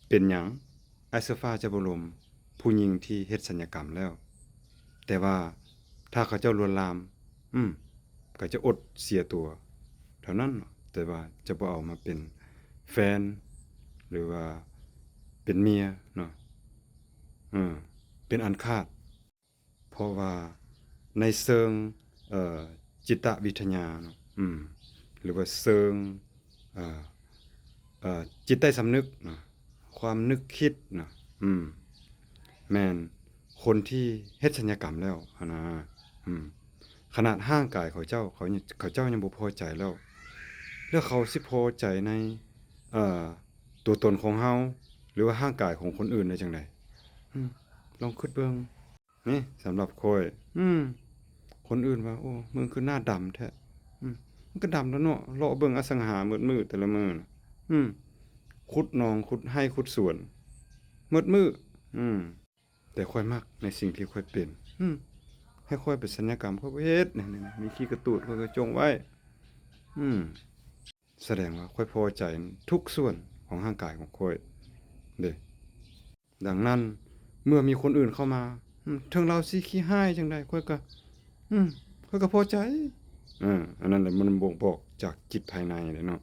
เป็นหยังไอ้โซฟาจะบ่ล้มผู้หญิงที่เฮ็ดศัลยกรรมแล้ว แต่ว่าถ้าเขาเจ้าลวนลามอืมก็จะอดเสียตัวเท่านั้นเนาะแต่ว่าจะบ่เอามาเป็นแฟนหรือว่าเป็นเมียเนาะเออเป็นอันขาดเพราะว่าในเชิงเอ่อจิตวิทยาเนาะหรือว่าเชิงเอ่อจิตใต้สำนึกเนาะความนึกคิดเนาะแม่นคนที่เฮ็ดศัลยกรรมแล้วหั้นนะอืมขนาดร่างกายเขาเจ้ายังบ่พอใจแล้วเขาสิพอใจในเอ่อตัวตนของเฮาหรือว่าร่างกายของคนอื่นได้จั่งใดลองคิดเบิ่งนี่สำหรับข้อยคนอื่นว่าโอ้มึงคือหน้าดำแท้มันก็ดำแล้วเนาะเลาะเบิ่งอสังหามืดๆแต่ละมื้อน่ะขุดหนองขุดไร่ขุดสวนมืดแต่ข้อยมักในสิ่งที่ข้อยเป็นให้ข้อยไปศัลยกรรมข้อยบ่เฮ็ดนี่ๆมีขี้กระตูดข้อยก็จงไว้อืมแสดงว่าข้อยพอใจทุกส่วนของร่างกายของข้อยเด้ดังนั้นเมื่อมีคนอื่นเข้ามาถึงเราสิขี้ร้ายจังได๋ข้อยก็พอใจอันนั้นแหละมันบ่งบอกจากจิตภายในเลยเนาะ